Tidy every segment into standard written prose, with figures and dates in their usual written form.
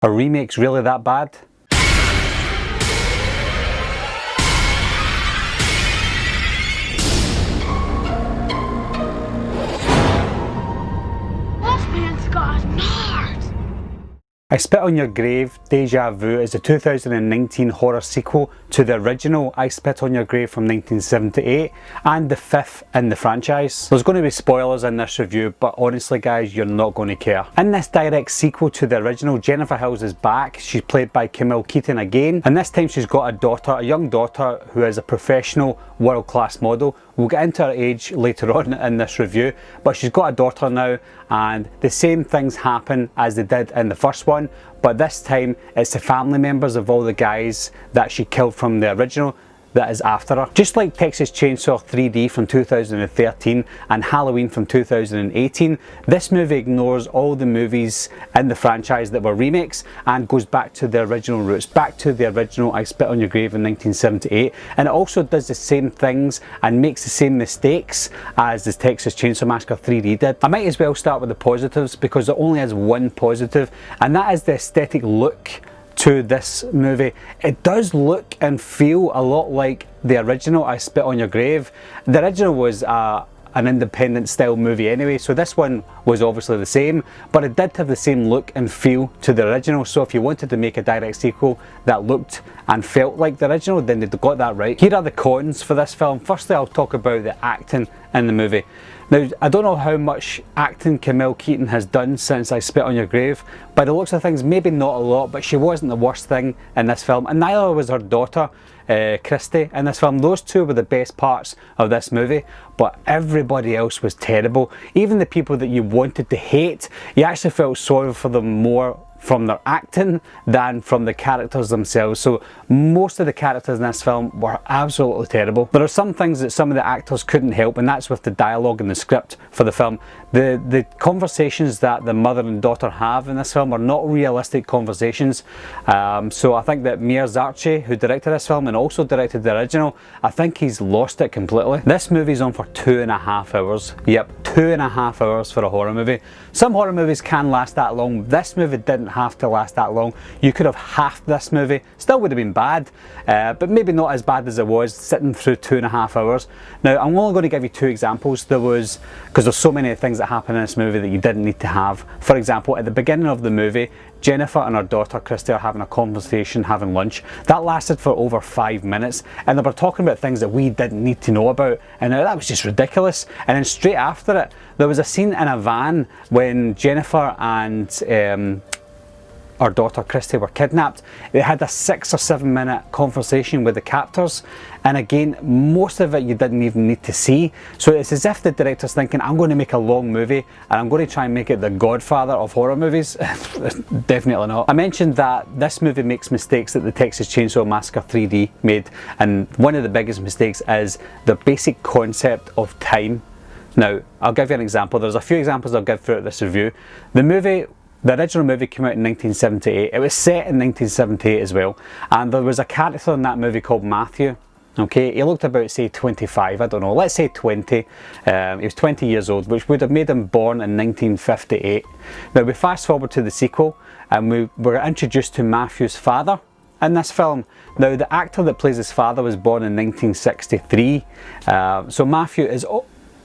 Are remakes really that bad? I Spit on Your Grave, Deja Vu is a 2019 horror sequel to the original I Spit on Your Grave from 1978 and the fifth in the franchise. There's going to be spoilers in this review, but honestly guys, you're not going to care. In this direct sequel to the original, Jennifer Hills is back. She's played by Camille Keaton again, and this time she's got a daughter, a young daughter who is a professional world-class model. We'll get into her age later on in this review, but she's got a daughter now, and the same things happen as they did in the first one, but this time it's the family members of all the guys that she killed from the original that is after her. Just like Texas Chainsaw 3D from 2013 and Halloween from 2018, this movie ignores all the movies in the franchise that were remakes and goes back to the original roots, back to the original I Spit on Your Grave in 1978, and it also does the same things and makes the same mistakes as the Texas Chainsaw Massacre 3D did. I might as well start with the positives because there only is one positive, and that is the aesthetic look to this movie. It does look and feel a lot like the original I Spit on Your Grave. The original was an independent style movie anyway, so this one was obviously the same, but it did have the same look and feel to the original. So if you wanted to make a direct sequel that looked and felt like the original, then they'd got that right. Here are the cons for this film. Firstly, I'll talk about the acting in the movie. Now, I don't know how much acting Camille Keaton has done since I Spit on Your Grave. By the looks of things, maybe not a lot, but she wasn't the worst thing in this film, and neither was her daughter, Chrissy, in this film. Those two were the best parts of this movie, but everybody else was terrible. Even the people that you wanted to hate, you actually felt sorry for them more from their acting than from the characters themselves. So most of the characters in this film were absolutely terrible. There are some things that some of the actors couldn't help, and that's with the dialogue and the script for the film. The conversations that the mother and daughter have in this film are not realistic conversations. So I think that Mia Zarchi, who directed this film and also directed the original, I think he's lost it completely. This movie's on for 2.5 hours. Yep, 2.5 hours for a horror movie. Some horror movies can last that long. This movie didn't have to last that long. You could have halved this movie, still would have been bad, but maybe not as bad as it was sitting through 2.5 hours. Now, I'm only going to give you two examples. Because there's so many things that happen in this movie that you didn't need to have. For example, at the beginning of the movie, Jennifer and her daughter Krista are having a conversation, having lunch. That lasted for over 5 minutes, and they were talking about things that we didn't need to know about, and that was just ridiculous. And then straight after it, there was a scene in a van when Jennifer and our daughter Christy were kidnapped. They had a 6 or 7 minute conversation with the captors, and again, most of it you didn't even need to see. So it's as if the director's thinking, I'm going to make a long movie and I'm going to try and make it the Godfather of horror movies. Definitely not. I mentioned that this movie makes mistakes that the Texas Chainsaw Massacre 3D made, and one of the biggest mistakes is the basic concept of time. Now, I'll give you an example. There's a few examples I'll give throughout this review. The original movie came out in 1978. It was set in 1978 as well, and there was a character in that movie called Matthew. Okay, he looked about, say, 25, I don't know, let's say 20. He was 20 years old, which would have made him born in 1958. Now we fast forward to the sequel, and we were introduced to Matthew's father in this film. Now the actor that plays his father was born in 1963, so Matthew is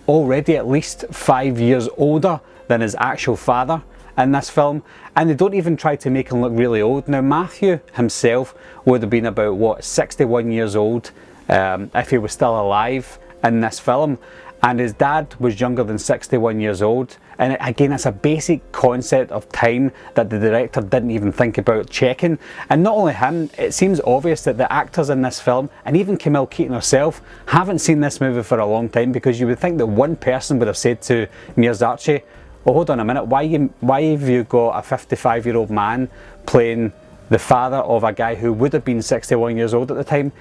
already at least 5 years older than his actual father in this film, and they don't even try to make him look really old. Now Matthew himself would have been about, what, 61 years old if he was still alive in this film, and his dad was younger than 61 years old. And again, it's a basic concept of time that the director didn't even think about checking. And not only him, it seems obvious that the actors in this film, and even Camille Keaton herself, haven't seen this movie for a long time, because you would think that one person would have said to Mia Zarchi, well, hold on a minute, why have you got a 55-year-old man playing the father of a guy who would have been 61 years old at the time?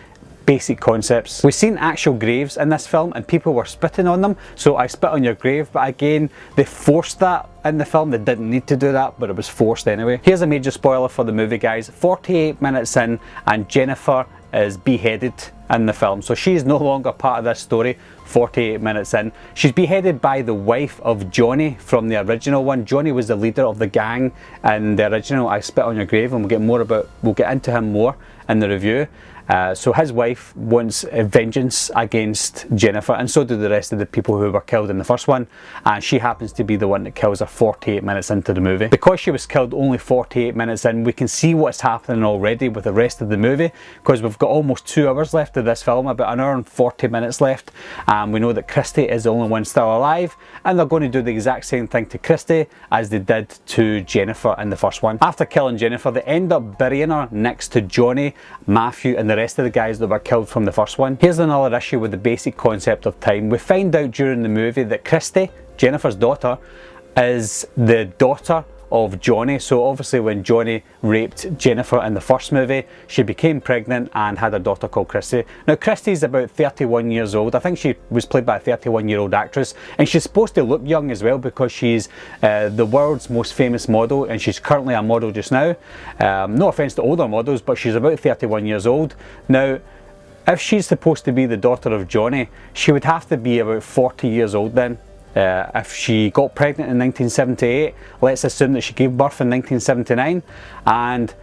Basic concepts. We've seen actual graves in this film and people were spitting on them, so I spit on your grave, but again, they forced that in the film. They didn't need to do that, but it was forced anyway. Here's a major spoiler for the movie, guys. 48 minutes in and Jennifer is beheaded in the film. So she's no longer part of this story 48 minutes in. She's beheaded by the wife of Johnny from the original one. Johnny was the leader of the gang in the original I Spit on Your Grave, and we'll get into him more in the review. So his wife wants vengeance against Jennifer, and so do the rest of the people who were killed in the first one, and she happens to be the one that kills her 48 minutes into the movie. Because she was killed only 48 minutes in, we can see what's happening already with the rest of the movie, because we've got almost 2 hours left of this film, about an hour and 40 minutes left, and we know that Christy is the only one still alive, and they're going to do the exact same thing to Christy as they did to Jennifer in the first one. After killing Jennifer, they end up burying her next to Johnny, Matthew and the rest of the guys that were killed from the first one. Here's another issue with the basic concept of time. We find out during the movie that Christy, Jennifer's daughter, is the daughter of Johnny. So obviously when Johnny raped Jennifer in the first movie, she became pregnant and had a daughter called Chrissy. Now Christy's about 31 years old. I think she was played by a 31-year-old actress, and she's supposed to look young as well because she's the world's most famous model, and she's currently a model just now. No offence to older models, but she's about 31 years old. Now if she's supposed to be the daughter of Johnny, she would have to be about 40 years old then. If she got pregnant in 1978, let's assume that she gave birth in 1979, and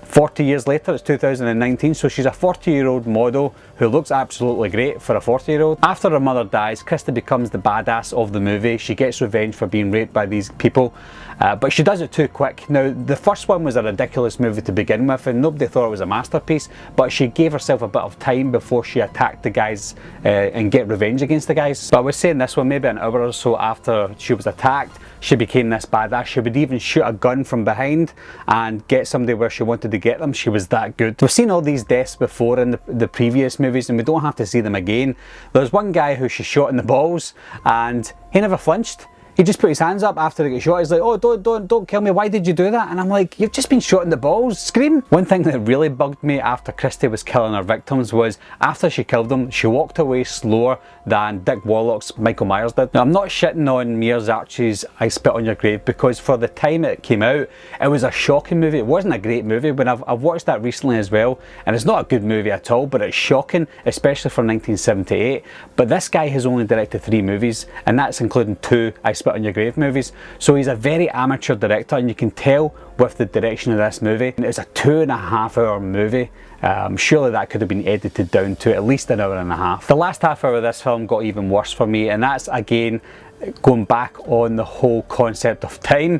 40 years later it's 2019, so she's a 40-year-old model who looks absolutely great for a 40-year-old. After her mother dies, Krista becomes the badass of the movie. She gets revenge for being raped by these people, but she does it too quick. Now the first one was a ridiculous movie to begin with, and nobody thought it was a masterpiece, but she gave herself a bit of time before she attacked the guys and get revenge against the guys. But I was saying this one, maybe an hour or so after she was attacked, she became this badass. She would even shoot a gun from behind and get somebody where she wanted to get them. She was that good. We've seen all these deaths before in the previous movies, and we don't have to see them again. There's one guy who she shot in the balls and he never flinched. He just put his hands up after he got shot. He's like, oh, don't kill me, why did you do that? And I'm like, you've just been shot in the balls, scream. One thing that really bugged me after Christy was killing her victims was, after she killed them, she walked away slower than Dick Warlock's Michael Myers did. Now I'm not shitting on Miyazakis's I Spit on Your Grave, because for the time it came out, it was a shocking movie. It wasn't a great movie, but I've watched that recently as well, and it's not a good movie at all, but it's shocking, especially for 1978. But this guy has only directed 3 movies, and that's including 2 I Spit on Your Grave movies. So he's a very amateur director, and you can tell with the direction of this movie. And it's a 2.5-hour movie. Surely that could have been edited down to at least an hour and a half. The last half hour of this film got even worse for me, and that's again going back on the whole concept of time.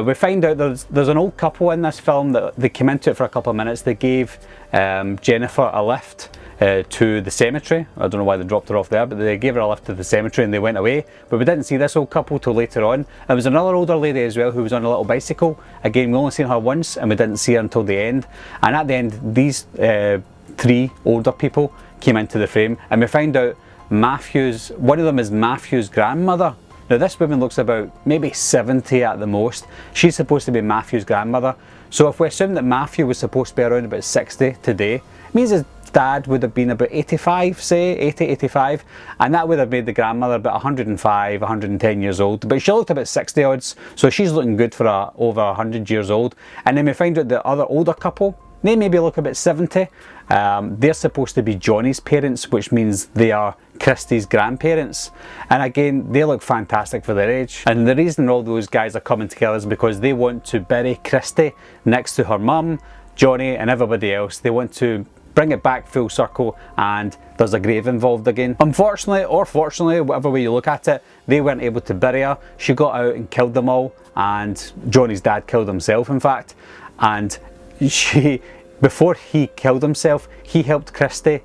We find out there's an old couple in this film that they came into it for a couple of minutes. They gave Jennifer a lift to the cemetery. I don't know why they dropped her off there, but they gave her a lift to the cemetery and they went away. But we didn't see this old couple till later on. There was another older lady as well who was on a little bicycle. Again, we only seen her once and we didn't see her until the end. And at the end, these 3 older people came into the frame, and we find out one of them is Matthew's grandmother. Now this woman looks about maybe 70 at the most. She's supposed to be Matthew's grandmother. So if we assume that Matthew was supposed to be around about 60 today, it means his dad would have been about 85, say 80, 85, and that would have made the grandmother about 105, 110 years old. But she looked about 60 odds, so she's looking good for over 100 years old. And then we find out the other older couple, they maybe look about 70. They're supposed to be Johnny's parents, which means they are Christy's grandparents. And again, they look fantastic for their age. And the reason all those guys are coming together is because they want to bury Christy next to her mum, Johnny and everybody else. They want to bring it back full circle, and there's a grave involved again. Unfortunately, or fortunately, whatever way you look at it, they weren't able to bury her. She got out and killed them all, and Johnny's dad killed himself, in fact. And before he killed himself, he helped Christy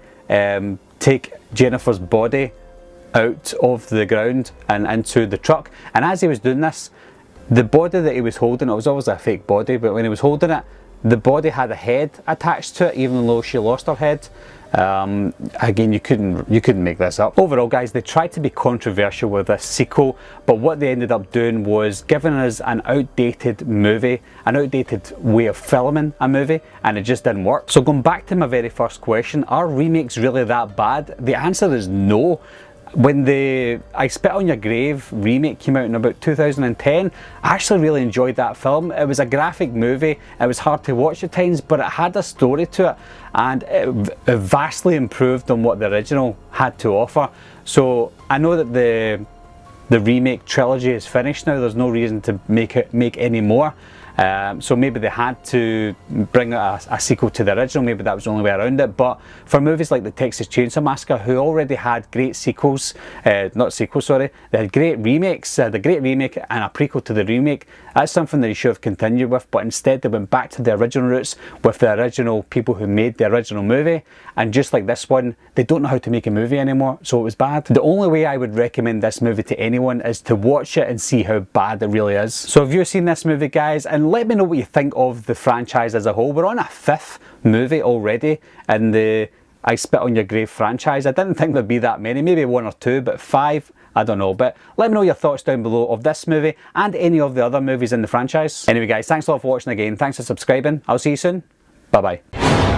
take Jennifer's body out of the ground and into the truck. And as he was doing this, the body that he was holding, it was obviously a fake body, but when he was holding it, the body had a head attached to it, even though she lost her head. Again, you couldn't make this up. Overall, guys, they tried to be controversial with this sequel, but what they ended up doing was giving us an outdated movie, an outdated way of filming a movie, and it just didn't work. So going back to my very first question, are remakes really that bad? The answer is no. When the I Spit on Your Grave remake came out in about 2010, I actually really enjoyed that film. It was a graphic movie, it was hard to watch at times, but it had a story to it, and it vastly improved on what the original had to offer. So I know that the remake trilogy is finished now, there's no reason to make any more. So maybe they had to bring out a sequel to the original, maybe that was the only way around it. But for movies like the Texas Chainsaw Massacre, who already had great sequels, not sequels, sorry, they had great remakes, the great remake and a prequel to the remake, that's something that you should have continued with, but instead they went back to the original roots with the original people who made the original movie, and just like this one, they don't know how to make a movie anymore, so it was bad. The only way I would recommend this movie to anyone is to watch it and see how bad it really is. So have you seen this movie, guys? And let me know what you think of the franchise as a whole. We're on a 5th movie already in the I Spit on Your Grave franchise. I didn't think there'd be that many, maybe 1 or 2, but 5, I don't know. But let me know your thoughts down below of this movie and any of the other movies in the franchise. Anyway guys, thanks a lot for watching again, thanks for subscribing, I'll see you soon, bye bye.